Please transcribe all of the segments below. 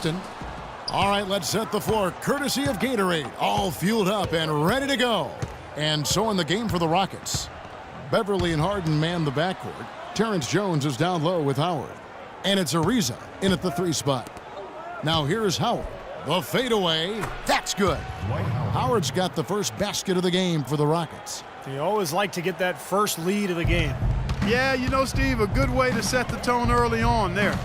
Houston. All right, let's set the floor. Courtesy of Gatorade. All fueled up and ready to go. And so in the game for the Rockets. Beverly and Harden man the backcourt. Terrence Jones is down low with Howard. And it's Ariza in at the 3 spot. Now here's Howard. The fadeaway. That's good. Howard's got the first basket of the game for the Rockets. They always like to get that first lead of the game. Yeah, you know, Steve, a good way to set the tone early on there.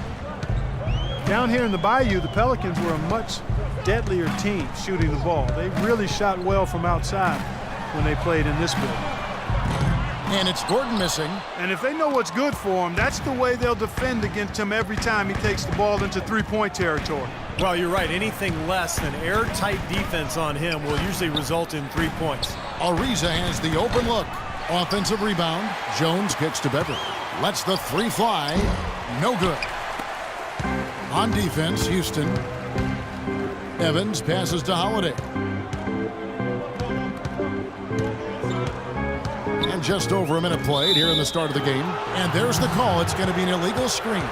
Down here in the Bayou, the Pelicans were a much deadlier team shooting the ball. They really shot well from outside when they played in this building. And it's Gordon missing. And if they know what's good for him, that's the way they'll defend against him every time he takes the ball into three-point territory. Well, you're right. Anything less than airtight defense on him will usually result in 3 points. Ariza has the open look. Offensive rebound. Jones kicks to Beverly. Lets the 3 fly. No good. On defense, Houston. Evans passes to Holiday. And just over a minute played here in the start of the game. And there's the call. It's going to be an illegal screen.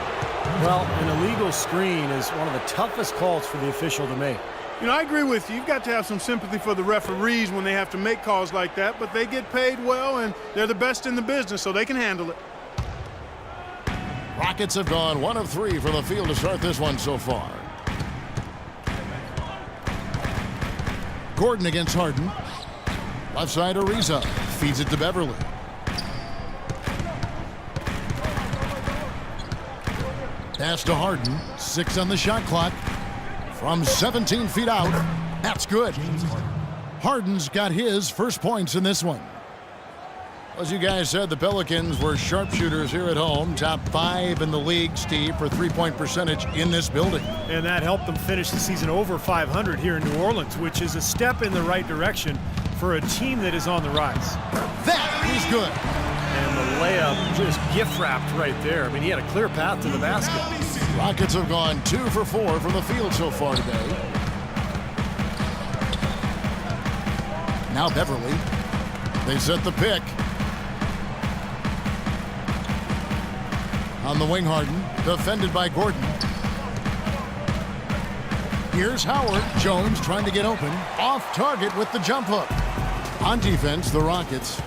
Well, an illegal screen is one of the toughest calls for the official to make. You know, I agree with you. You've got to have some sympathy for the referees when they have to make calls like that, but they get paid well, and they're the best in the business, so they can handle it. Rockets have gone 1 of 3 from the field to start this one so far. Gordon against Harden. Left side Ariza. Feeds it to Beverly. Pass to Harden. 6 on the shot clock. From 17 feet out. That's good. Harden's got his first points in this one. As you guys said, the Pelicans were sharpshooters here at home. Top 5 in the league, Steve, for three-point percentage in this building. And that helped them finish the season over 500 here in New Orleans, which is a step in the right direction for a team that is on the rise. That is good. And the layup just gift-wrapped right there. I mean, he had a clear path to the basket. Rockets have gone 2 for 4 from the field so far today. Now Beverly. They set the pick. On the wing, Harden, defended by Gordon. Here's Howard. Jones trying to get open. Off target with the jump hook. On defense, the Rockets.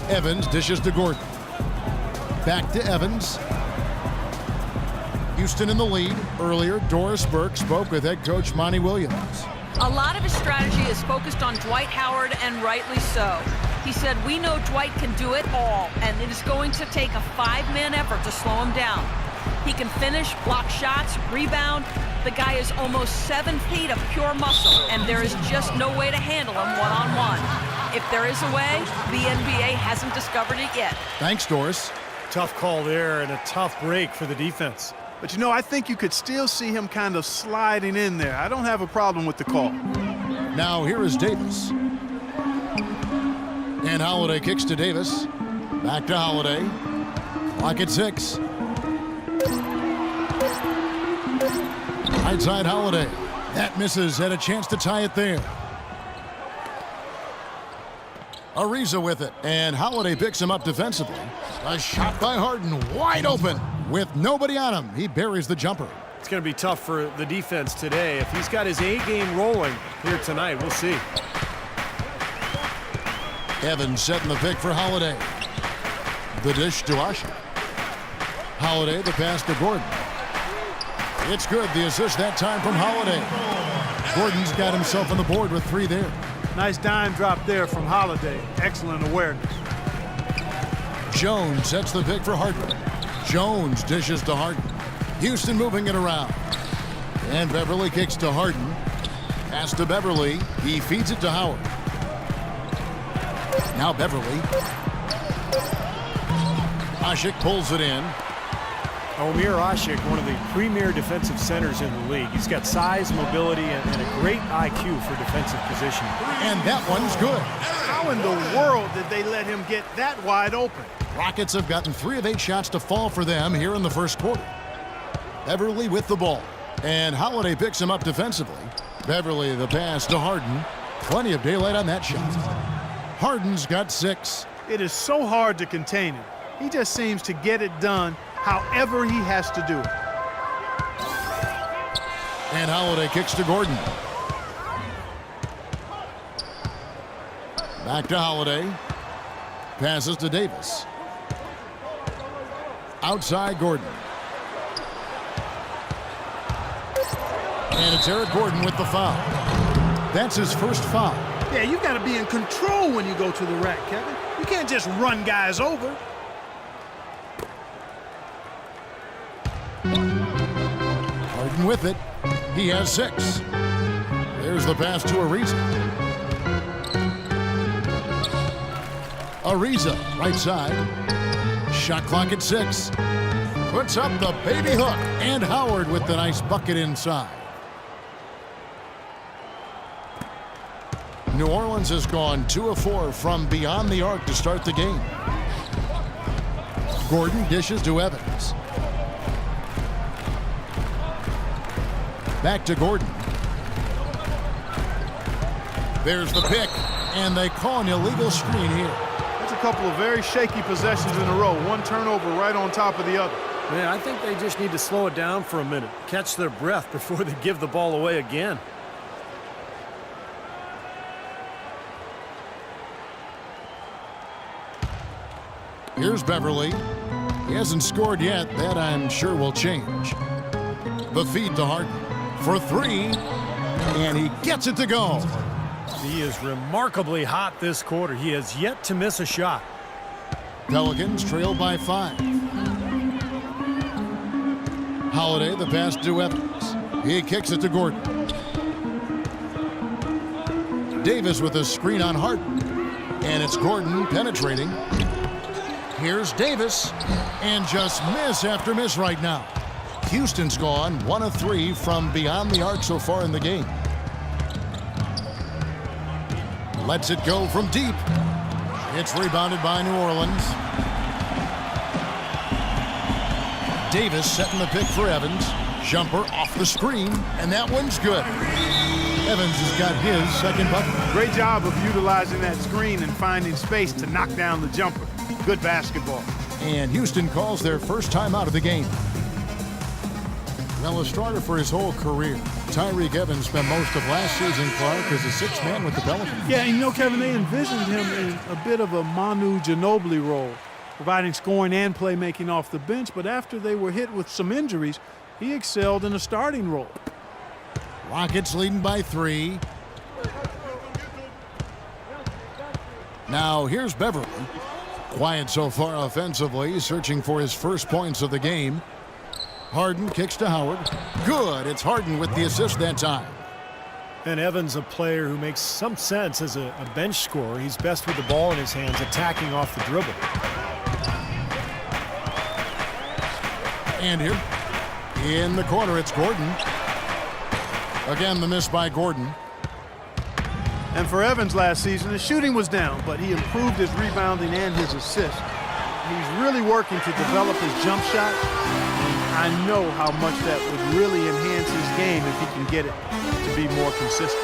Evans dishes to Gordon. Back to Evans. Houston in the lead. Earlier, Doris Burke spoke with head coach Monty Williams. A lot of his strategy is focused on Dwight Howard, and rightly so. He said, we know Dwight can do it all, and it is going to take a 5-man effort to slow him down. He can finish, block shots, rebound. The guy is almost 7 feet of pure muscle, and there is just no way to handle him one-on-one. If there is a way, the NBA hasn't discovered it yet. Thanks, Doris. Tough call there and a tough break for the defense. But, you know, I think you could still see him kind of sliding in there. I don't have a problem with the call. Now here is Davis. And Holiday kicks to Davis. Back to Holiday. Clock at 6. Right side Holiday. That misses. Had a chance to tie it there. Ariza with it. And Holiday picks him up defensively. A shot by Harden. Wide open. With nobody on him. He buries the jumper. It's going to be tough for the defense today. If he's got his A-game rolling here tonight, we'll see. Evans setting the pick for Holiday. The dish to Asher. Holiday, the pass to Gordon. It's good. The assist that time from Holiday. Gordon's got himself on the board with 3 there. Nice dime drop there from Holiday. Excellent awareness. Jones sets the pick for Harden. Jones dishes to Harden. Houston moving it around. And Beverly kicks to Harden. Pass to Beverly. He feeds it to Howard. Now Beverly. Asik pulls it in. Omer Asik, one of the premier defensive centers in the league. He's got size, mobility, and a great IQ for defensive position. And that one's good. How in the world did they let him get that wide open? Rockets have gotten 3 of 8 shots to fall for them here in the first quarter. Beverly with the ball. And Holiday picks him up defensively. Beverly the pass to Harden. Plenty of daylight on that shot. Harden's got 6. It is so hard to contain him. He just seems to get it done however he has to do it. And Holiday kicks to Gordon. Back to Holiday. Passes to Davis. Outside Gordon. And it's Eric Gordon with the foul. That's his first foul. Yeah, you got to be in control when you go to the rack, Kevin. You can't just run guys over. Harden with it. He has 6. There's the pass to Ariza. Ariza, right side. Shot clock at 6. Puts up the baby hook. And Howard with the nice bucket inside. New Orleans has gone 2 of 4 from beyond the arc to start the game. Gordon dishes to Evans. Back to Gordon. There's the pick, and they call an illegal screen here. That's a couple of very shaky possessions in a row. One turnover right on top of the other. Man, I think they just need to slow it down for a minute, catch their breath before they give the ball away again. Here's Beverly. He hasn't scored yet. That, I'm sure, will change. The feed to Harden for 3, and he gets it to go. He is remarkably hot this quarter. He has yet to miss a shot. Pelicans trail by 5. Holiday, the pass to Evans. He kicks it to Gordon. Davis with a screen on Harden. And it's Gordon penetrating. Here's Davis. And just miss after miss right now. Houston's gone 1 of 3 from beyond the arc so far in the game. Lets it go from deep. It's rebounded by New Orleans. Davis setting the pick for Evans. Jumper off the screen, and that one's good. Evans has got his second bucket. Great job of utilizing that screen and finding space to knock down the jumper. Good basketball. And Houston calls their first time out of the game. Well, a starter for his whole career. Tyreke Evans spent most of last season, Clark, as a 6th man with the Pelicans. Yeah, and you know, Kevin, they envisioned him in a bit of a Manu Ginobili role, providing scoring and playmaking off the bench, but after they were hit with some injuries, he excelled in a starting role. Rockets leading by 3. Now here's Beverly. Quiet so far offensively, searching for his first points of the game. Harden kicks to Howard. Good. It's Harden with the assist that time. And Evans, a player who makes some sense as a bench scorer. He's best with the ball in his hands, attacking off the dribble. And here, in the corner, it's Gordon. Again, the miss by Gordon. And for Evans last season, his shooting was down, but he improved his rebounding and his assist. He's really working to develop his jump shot. I know how much that would really enhance his game if he can get it to be more consistent.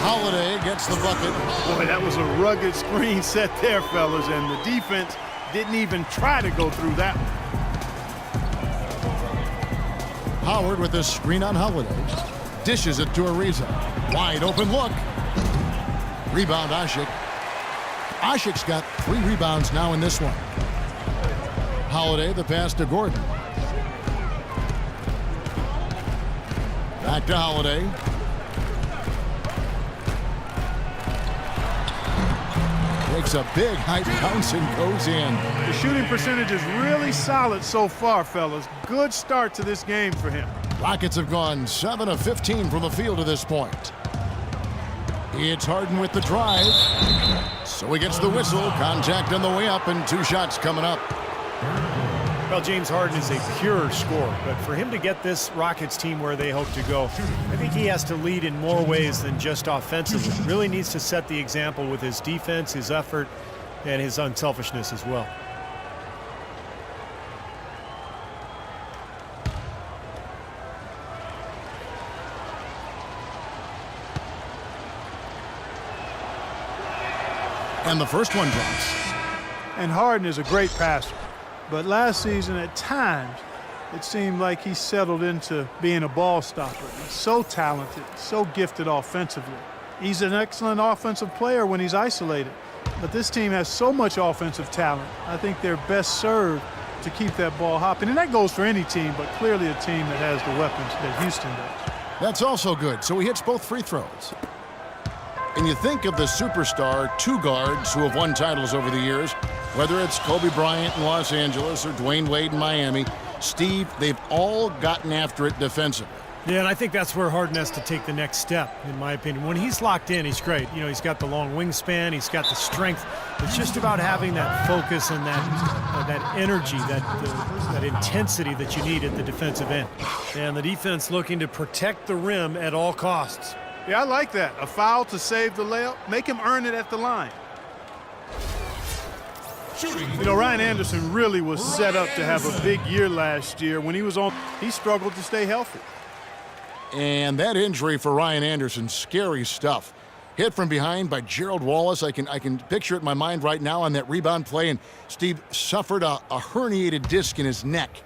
Holiday gets the bucket. Boy, that was a rugged screen set there, fellas, and the defense didn't even try to go through that one. Howard with a screen on Holiday. Dishes it to Ariza. Wide open look. Rebound Asik. Asik's got 3 rebounds now in this one. Holiday, the pass to Gordon. Back to Holiday. Takes a big height bounce and goes in. The shooting percentage is really solid so far, fellas. Good start to this game for him. Rockets have gone 7 of 15 from the field to this point. It's Harden with the drive. So he gets the whistle. Contact on the way up and 2 shots coming up. Well, James Harden is a pure scorer, but for him to get this Rockets team where they hope to go, I think he has to lead in more ways than just offensively. Really needs to set the example with his defense, his effort, and his unselfishness as well. And the first one drops. And Harden is a great passer. But last season, at times, it seemed like he settled into being a ball stopper. He's so talented, so gifted offensively. He's an excellent offensive player when he's isolated. But this team has so much offensive talent. I think they're best served to keep that ball hopping. And that goes for any team, but clearly a team that has the weapons that Houston does. That's also good. So he hits both free throws. And you think of the superstar two guards who have won titles over the years, whether it's Kobe Bryant in Los Angeles or Dwayne Wade in Miami, Steve, they've all gotten after it defensively. Yeah, and I think that's where Harden has to take the next step, in my opinion. When he's locked in, he's great. You know, he's got the long wingspan, he's got the strength. It's just about having that focus and that energy, that intensity that you need at the defensive end. And the defense looking to protect the rim at all costs. Yeah, I like that. A foul to save the layup. Make him earn it at the line. You know, Ryan Anderson really was set up to have a big year last year. When he was on, he struggled to stay healthy. And that injury for Ryan Anderson, scary stuff. Hit from behind by Gerald Wallace. I can picture it in my mind right now on that rebound play. And Steve suffered a herniated disc in his neck.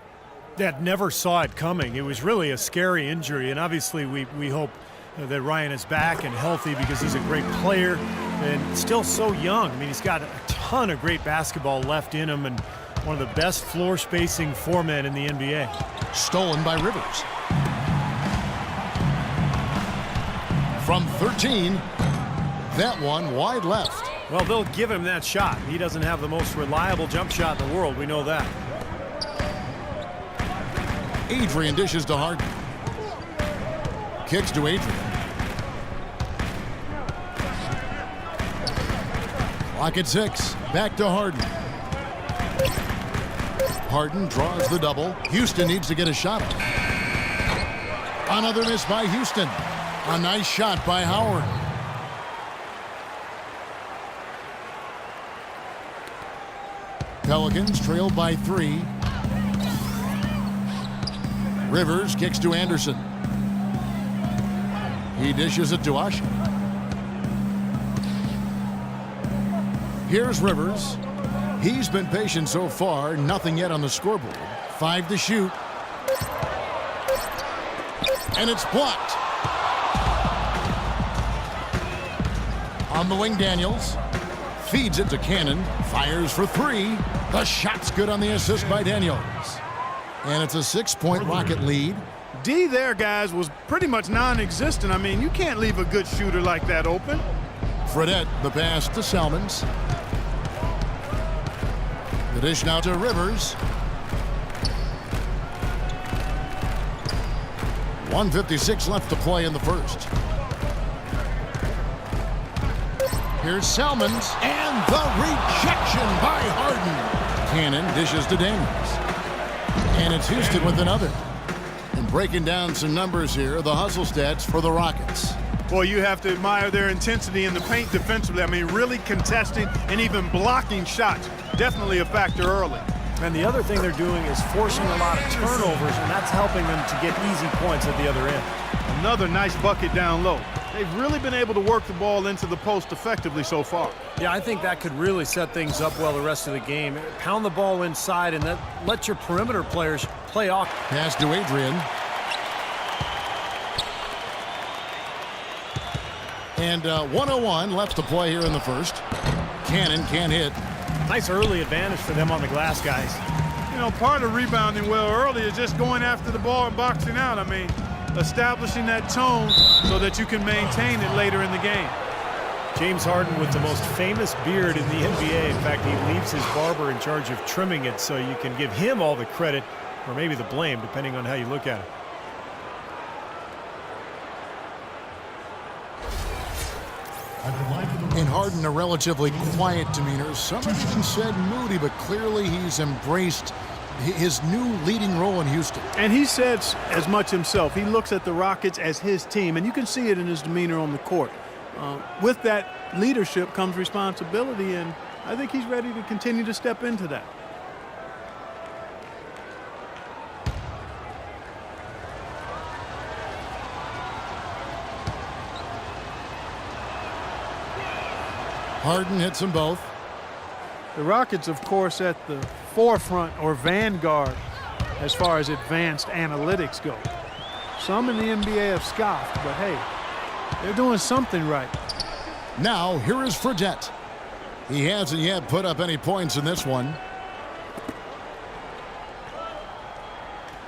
That never saw it coming. It was really a scary injury. And obviously we hope that Ryan is back and healthy because he's a great player and still so young. I mean, he's got a ton of great basketball left in him and one of the best floor spacing four men in the NBA. Stolen by Rivers. From 13, that one wide left. Well, they'll give him that shot. He doesn't have the most reliable jump shot in the world. We know that. Adrian dishes to Harden. Kicks to Adrian. Clock at 6. Back to Harden. Harden draws the double. Houston needs to get a shot up. Another miss by Houston. A nice shot by Howard. Pelicans trail by 3. Rivers kicks to Anderson. He dishes it to Usher. Here's Rivers. He's been patient so far. Nothing yet on the scoreboard. 5 to shoot. And it's blocked. On the wing, Daniels. Feeds it to Cannon. Fires for 3. The shot's good on the assist by Daniels. And it's a 6-point Rocket lead. D there, guys, was pretty much non-existent. I mean, you can't leave a good shooter like that open. Fredette, the pass to Salmons. The dish now to Rivers. 1:56 left to play in the first. Here's Salmons, and the rejection by Harden. Cannon dishes to Daniels. And it's Houston with another. And breaking down some numbers here, the hustle stats for the Rockets. Boy, you have to admire their intensity in the paint defensively. I mean, really contesting and even blocking shots. Definitely a factor early. And the other thing they're doing is forcing a lot of turnovers, and that's helping them to get easy points at the other end. Another nice bucket down low. They've really been able to work the ball into the post effectively so far. Yeah, I think that could really set things up well the rest of the game. Pound the ball inside and then let your perimeter players play off. Pass to Adrian. And 1:01 left to play here in the first. Cannon can't hit. Nice early advantage for them on the glass, guys. You know, part of rebounding well early is just going after the ball and boxing out. I mean, establishing that tone so that you can maintain it later in the game. James Harden with the most famous beard in the NBA. In fact, he leaves his barber in charge of trimming it, so you can give him all the credit or maybe the blame, depending on how you look at it. In Harden, a relatively quiet demeanor. Some have even said moody, but clearly he's embraced his new leading role in Houston. And he says as much himself. He looks at the Rockets as his team, and you can see it in his demeanor on the court. With that leadership comes responsibility, and I think he's ready to continue to step into that. Harden hits them both. The Rockets, of course, at the forefront or vanguard as far as advanced analytics go. Some in the NBA have scoffed, but hey, they're doing something right. Now, here is Fredette. He hasn't yet put up any points in this one.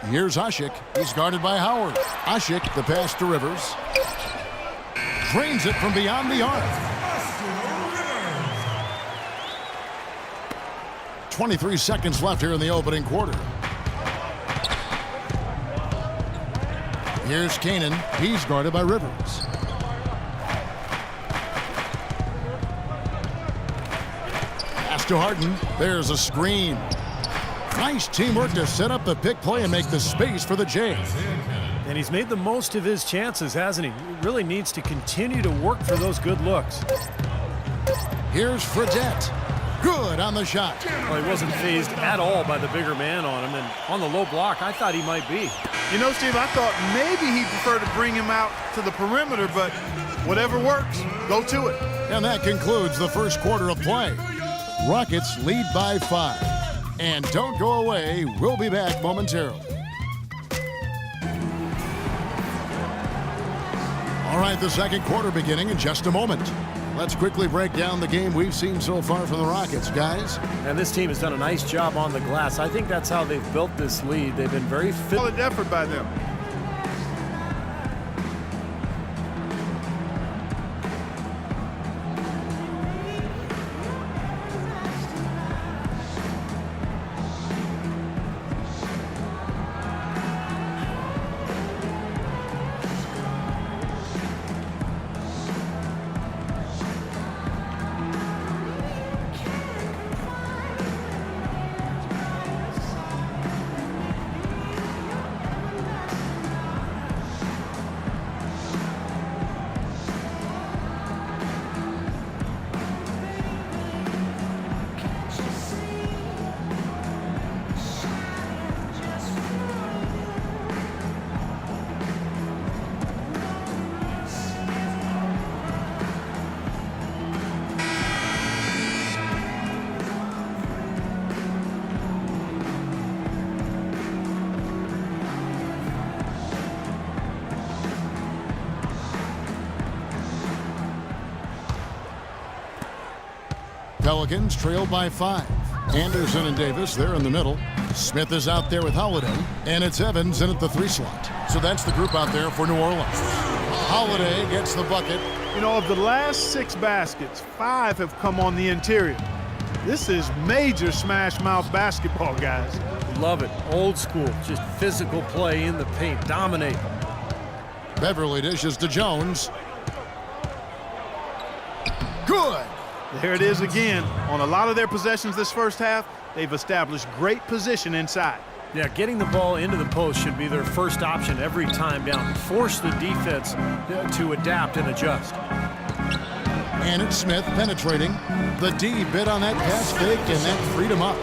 Here's Ashik. He's guarded by Howard. Ashik, the pass to Rivers. Drains it from beyond the arc. 23 seconds left here in the opening quarter. Here's Kanan. He's guarded by Rivers. Pass to Harden. There's a screen. Nice teamwork to set up the pick play and make the space for the Jays. And he's made the most of his chances, hasn't he? He really needs to continue to work for those good looks. Here's Fredette. Good on the shot. Well, he wasn't fazed at all by the bigger man on him, and on the low block, I thought he might be. You know, Steve, I thought maybe he'd prefer to bring him out to the perimeter, but whatever works, go to it. And that concludes the first quarter of play. Rockets lead by 5. And don't go away. We'll be back momentarily. All right, the second quarter beginning in just a moment. Let's quickly break down the game we've seen so far from the Rockets, guys. And this team has done a nice job on the glass. I think that's how they've built this lead. They've been very fit. Solid effort by them. Pelicans trail by 5. Anderson and Davis, they're in the middle. Smith is out there with Holiday, and it's Evans in at the 3 slot. So that's the group out there for New Orleans. Holiday gets the bucket. You know, of the last 6 baskets, 5 have come on the interior. This is major smash mouth basketball, guys. Love it. Old school. Just physical play in the paint. Dominate. Beverly dishes to Jones. Good. There it is again. On a lot of their possessions this first half, they've established great position inside. Yeah, getting the ball into the post should be their first option every time down. Force the defense to adapt and adjust. And it's Smith penetrating. The D bit on that pass fake, and that freed him up.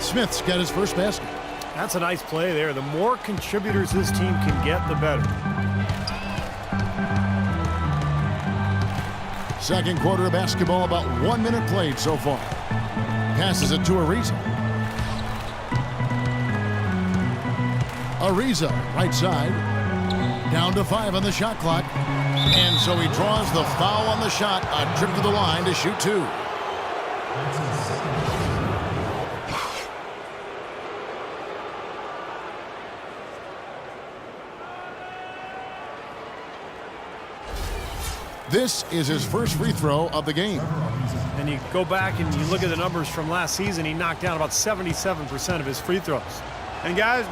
Smith's got his first basket. That's a nice play there. The more contributors this team can get, the better. Second quarter of basketball, about 1 minute played so far. Passes it to Ariza. Ariza, right side. Down to 5 on the shot clock. And so he draws the foul on the shot. A trip to the line to shoot 2. This is his first free throw of the game. And you go back and you look at the numbers from last season, he knocked down about 77% of his free throws. And guys,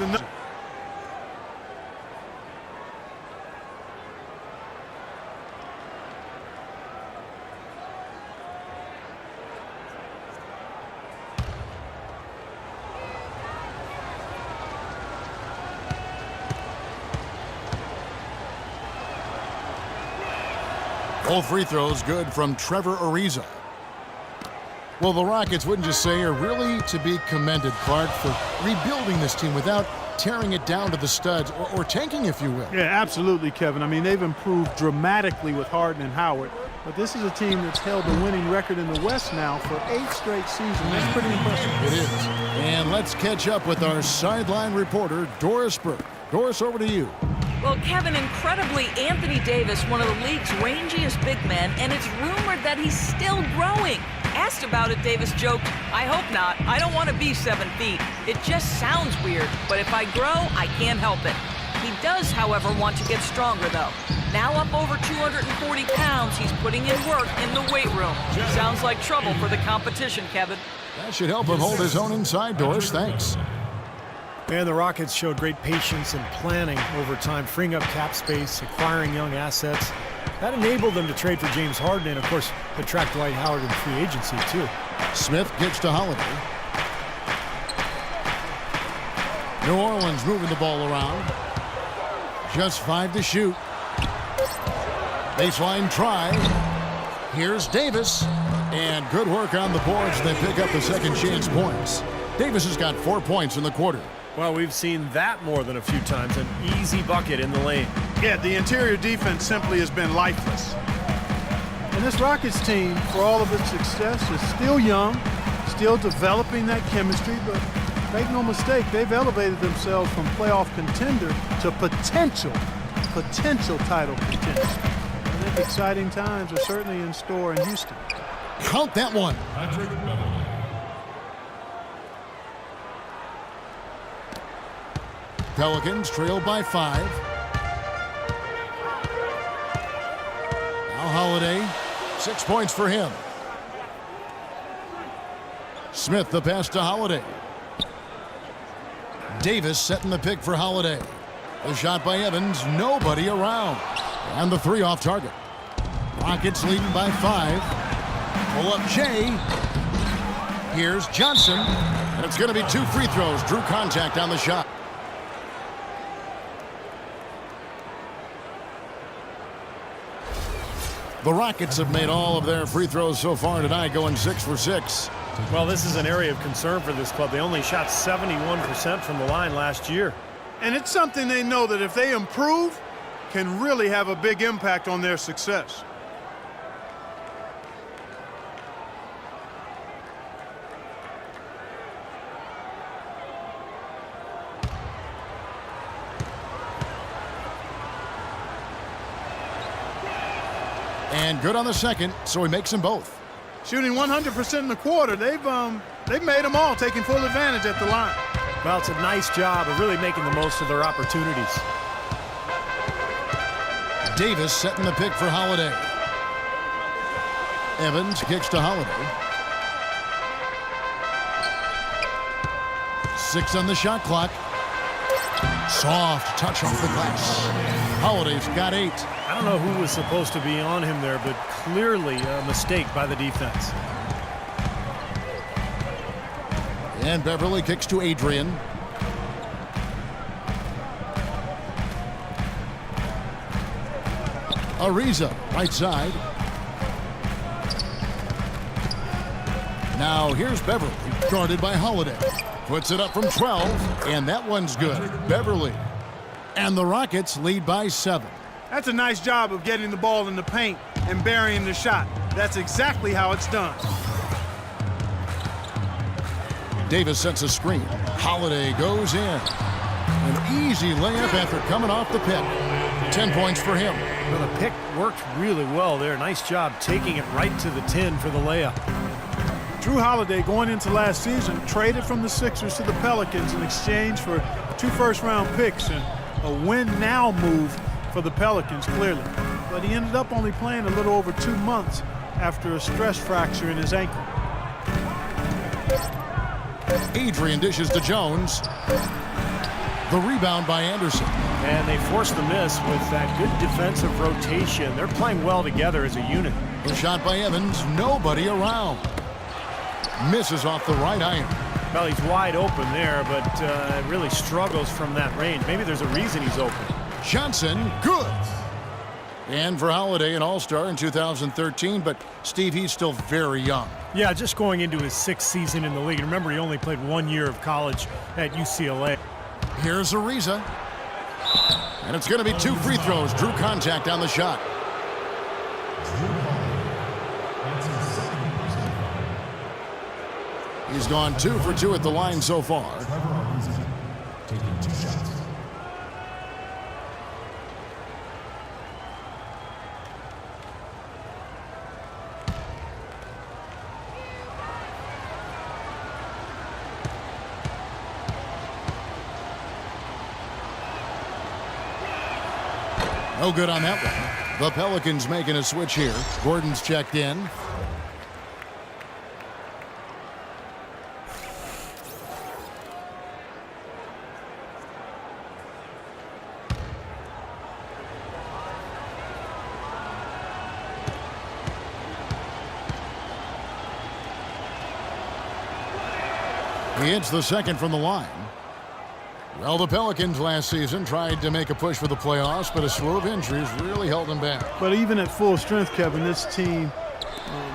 Both free throws good from Trevor Ariza. Well, the Rockets, wouldn't you say, are really to be commended, Clark, for rebuilding this team without tearing it down to the studs or tanking, if you will. Yeah, absolutely, Kevin. I mean, they've improved dramatically with Harden and Howard. But this is a team that's held the winning record in the West now for 8 straight seasons. That's pretty impressive. It is. And let's catch up with our sideline reporter, Doris Burke. Doris, over to you. Well, Kevin, incredibly, Anthony Davis, one of the league's rangiest big men, and it's rumored that he's still growing. Asked about it, Davis joked, "I hope not. I don't want to be 7 feet. It just sounds weird, but if I grow, I can't help it." He does, however, want to get stronger, though. Now up over 240 pounds, he's putting in work in the weight room. Sounds like trouble for the competition, Kevin. That should help him hold his own inside, Doris. Thanks. And the Rockets showed great patience and planning over time, freeing up cap space, acquiring young assets. That enabled them to trade for James Harden and, of course, attract Dwight Howard in free agency, too. Smith gets to Holiday. New Orleans moving the ball around. Just 5 to shoot. Baseline try. Here's Davis. And good work on the boards. They pick up the second chance points. Davis has got 4 points in the quarter. Well, we've seen that more than a few times. An easy bucket in the lane. Yeah, the interior defense simply has been lifeless. And this Rockets team, for all of its success, is still young, still developing that chemistry, but make no mistake, they've elevated themselves from playoff contender to potential title contender. I think exciting times are certainly in store in Houston. Count that one. Pelicans trail by 5. Now Holiday, 6 points for him. Smith the pass to Holiday. Davis setting the pick for Holiday. The shot by Evans, nobody around. And the 3 off target. Rockets leading by 5. Pull up Jay. Here's Johnson. And it's going to be 2 free throws. Drew contact on the shot. The Rockets have made all of their free throws so far tonight, going 6 for 6. Well, this is an area of concern for this club. They only shot 71% from the line last year. And it's something they know that if they improve, can really have a big impact on their success. And good on the second, so he makes them both. Shooting 100% in the quarter, they've made them all, taking full advantage at the line. Well, it's a nice job of really making the most of their opportunities. Davis setting the pick for Holiday. Evans kicks to Holiday. 6 on the shot clock. Soft touch off the glass. Holiday's got 8. I don't know who was supposed to be on him there, but clearly a mistake by the defense. And Beverly kicks to Adrian. Ariza, right side. Now here's Beverly, guarded by Holiday. Puts it up from 12, and that one's good. Beverly. And the Rockets lead by 7. That's a nice job of getting the ball in the paint and burying the shot. That's exactly how it's done. Davis sets a screen. Holiday goes in. An easy layup after coming off the pick. 10 points for him. Well, the pick worked really well there. Nice job taking it right to the tin for the layup. Drew Holiday, going into last season, traded from the Sixers to the Pelicans in exchange for 2 first-round picks and a win-now move for the Pelicans, clearly. But he ended up only playing a little over 2 months after a stress fracture in his ankle. Adrian dishes to Jones. The rebound by Anderson. And they forced the miss with that good defensive rotation. They're playing well together as a unit. The shot by Evans, nobody around. Misses off the right iron. Well, he's wide open there, but really struggles from that range. Maybe there's a reason he's open. Johnson, good. And for Holiday, an all-star in 2013, but Steve, he's still very young. Yeah, just going into his 6th season in the league. Remember, he only played 1 year of college at UCLA. Here's Ariza. And it's going to be 2 free throws. Drew contact on the shot. He's gone 2 for 2 at the line so far. Taking 2 shots. No good on that one. The Pelicans making a switch here. Gordon's checked in. He hits the second from the line. Well, the Pelicans last season tried to make a push for the playoffs, but a slew of injuries really held them back. But even at full strength, Kevin, this team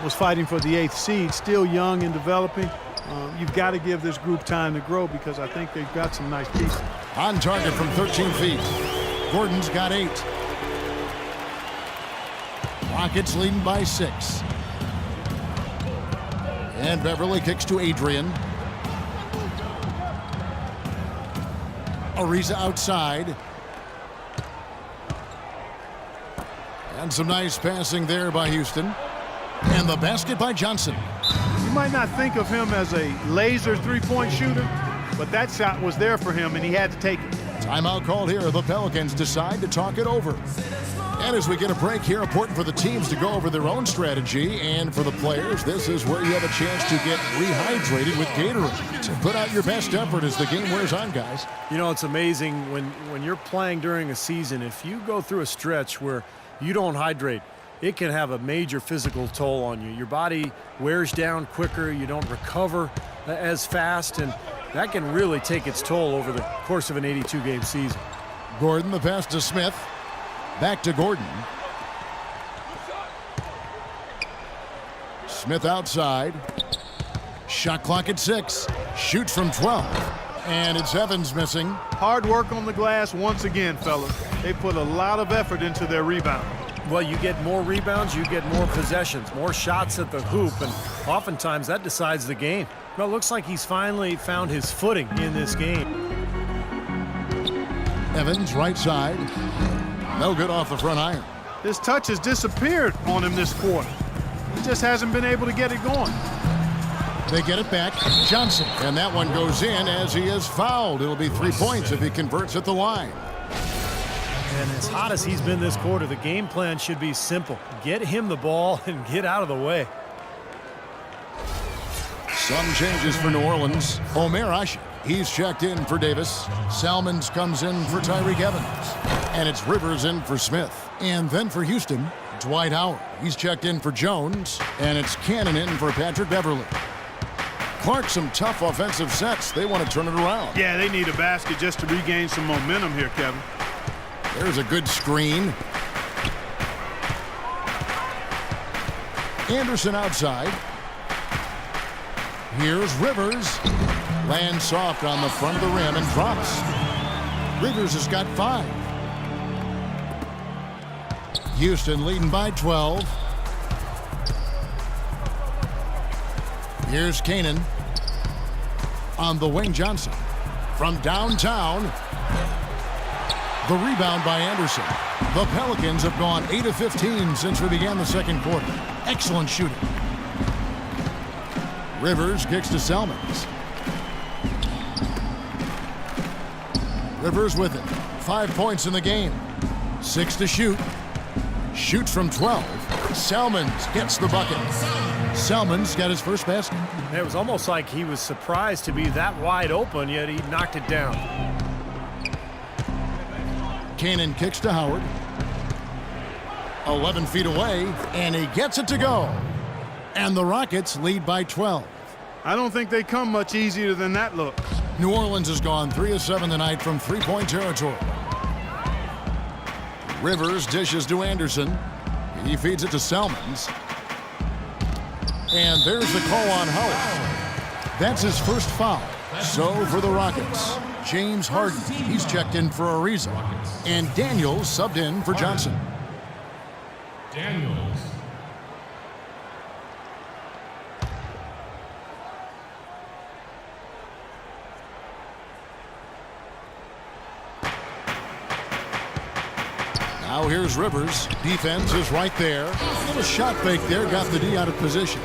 was fighting for the 8th seed, still young and developing. You've got to give this group time to grow because I think they've got some nice pieces. On target from 13 feet. Gordon's got 8. Rockets leading by 6. And Beverly kicks to Adrian. Ariza outside. And some nice passing there by Houston. And the basket by Johnson. You might not think of him as a laser three-point shooter, but that shot was there for him, and he had to take it. Timeout called here. The Pelicans decide to talk it over. And as we get a break here, important for the teams to go over their own strategy. And for the players, this is where you have a chance to get rehydrated with Gatorade. To put out your best effort as the game wears on, guys. You know, it's amazing when you're playing during a season, if you go through a stretch where you don't hydrate, it can have a major physical toll on you. Your body wears down quicker, you don't recover as fast, and that can really take its toll over the course of an 82-game season. Gordon, the pass to Smith. Back to Gordon. Smith outside. Shot clock at 6. Shoots from 12. And it's Evans missing. Hard work on the glass once again, fellas. They put a lot of effort into their rebound. Well, you get more rebounds, you get more possessions, more shots at the hoop, and oftentimes that decides the game. Well, it looks like he's finally found his footing in this game. Evans, right side. No good off the front iron. His touch has disappeared on him this quarter. He just hasn't been able to get it going. They get it back. Johnson. And that one goes in as he is fouled. It'll be 3 points if he converts at the line. And as hot as he's been this quarter, the game plan should be simple. Get him the ball and get out of the way. Some changes for New Orleans. Omer Ashe. He's checked in for Davis. Salmons comes in for Tyreek Evans. And it's Rivers in for Smith. And then for Houston, Dwight Howard. He's checked in for Jones. And it's Cannon in for Patrick Beverly. Clark, some tough offensive sets. They want to turn it around. Yeah, they need a basket just to regain some momentum here, Kevin. There's a good screen. Anderson outside. Here's Rivers. Lands soft on the front of the rim and drops. Rivers has got 5. Houston leading by 12. Here's Canaan. On the wing, Johnson. From downtown. The rebound by Anderson. The Pelicans have gone 8 of 15 since we began the second quarter. Excellent shooting. Rivers kicks to Salmons. Rivers with it. 5 points in the game. 6 to shoot. Shoots from 12. Salmons gets the bucket. Salmons got his first basket. It was almost like he was surprised to be that wide open, yet he knocked it down. Cannon kicks to Howard. 11 feet away, and he gets it to go. And the Rockets lead by 12. I don't think they come much easier than that look. New Orleans has gone 3 of 7 tonight from three-point territory. Rivers dishes to Anderson. He feeds it to Salmons. And there's the call on Howard. That's his first foul. So for the Rockets, James Harden. He's checked in for Ariza. And Daniels subbed in for Johnson. Daniels. Now here's Rivers. Defense is right there. A little shot fake there, got the D out of position.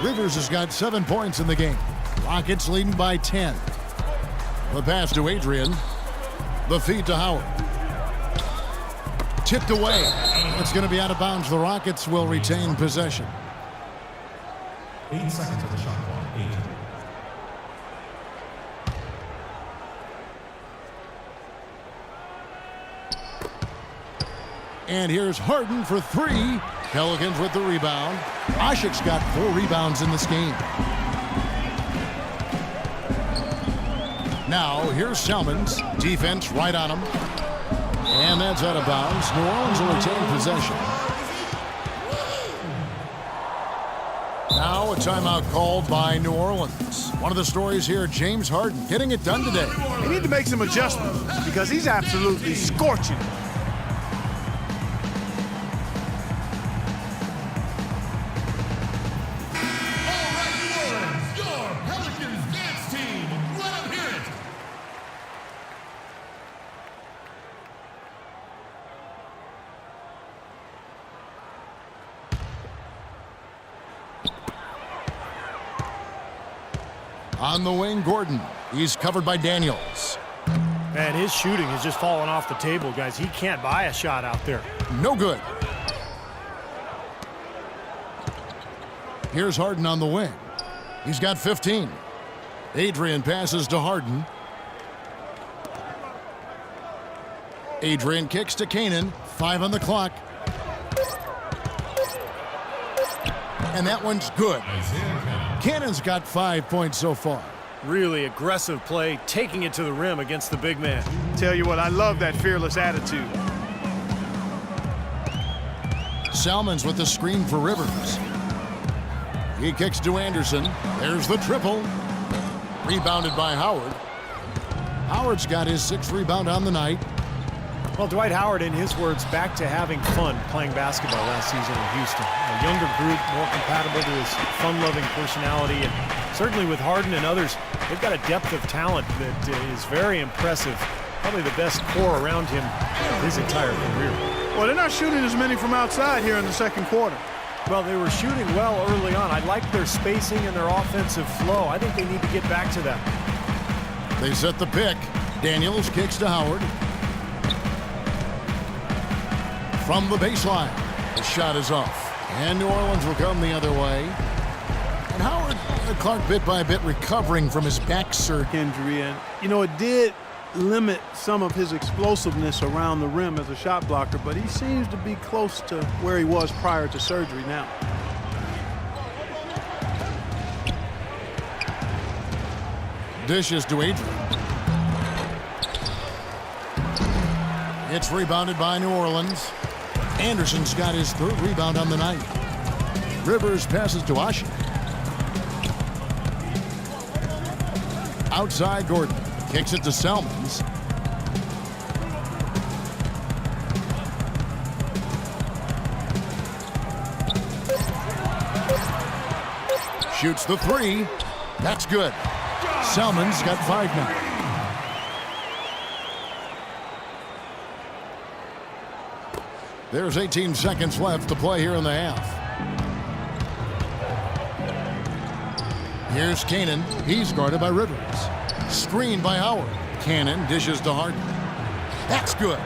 Rivers has got 7 points in the game. Rockets leading by 10. The pass to Adrian. The feed to Howard. Tipped away. It's going to be out of bounds. The Rockets will retain possession. 8 seconds of the shot clock. 8. And here's Harden for 3. Pelicans with the rebound. Ashik's got 4 rebounds in this game. Now here's Salmons. Defense right on him. And that's out of bounds. New Orleans will retain possession. Now a timeout called by New Orleans. One of the stories here, James Harden getting it done today. They need to make some adjustments because he's absolutely scorching. On the wing, Gordon. He's covered by Daniels. Man, his shooting has just fallen off the table, guys. He can't buy a shot out there. No good. Here's Harden on the wing. He's got 15. Adrian passes to Harden. Adrian kicks to Canaan. 5 on the clock. And that one's good. Cannon's got 5 points so far. Really aggressive play, taking it to the rim against the big man. Tell you what, I love that fearless attitude. Salmons with the screen for Rivers. He kicks to Anderson. There's the triple. Rebounded by Howard. Howard's got his 6th rebound on the night. Well, Dwight Howard, in his words, back to having fun playing basketball last season in Houston. A younger group, more compatible to his fun-loving personality, and certainly with Harden and others, they've got a depth of talent that is very impressive. Probably the best core around him his entire career. Well, they're not shooting as many from outside here in the second quarter. Well, they were shooting well early on. I like their spacing and their offensive flow. I think they need to get back to that. They set the pick. Daniels kicks to Howard. From the baseline, the shot is off. And New Orleans will come the other way. And Howard, Clark bit by bit recovering from his back injury. And, you know, it did limit some of his explosiveness around the rim as a shot blocker, but he seems to be close to where he was prior to surgery now. Dishes to Adrian. It's rebounded by New Orleans. Anderson's got his 3rd rebound on the night. Rivers passes to Ashik. Outside, Gordon kicks it to Salmons. Shoots the 3. That's good. Salmons got 5 now. There's 18 seconds left to play here in the half. Here's Canaan. He's guarded by Rivers. Screened by Howard. Canaan dishes to Harden. That's good.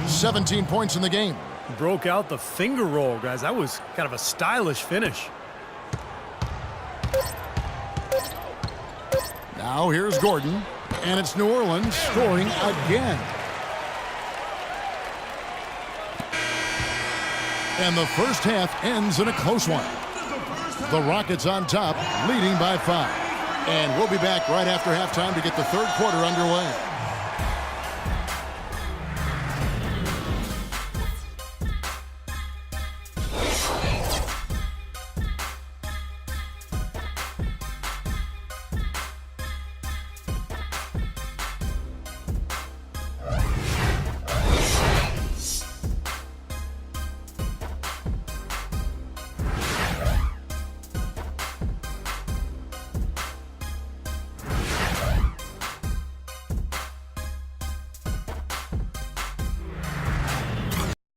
17 points in the game. Broke out the finger roll, guys. That was kind of a stylish finish. Now here's Gordon. And it's New Orleans scoring again. And the first half ends in a close one. The Rockets on top, leading by 5. And we'll be back right after halftime to get the 3rd quarter underway.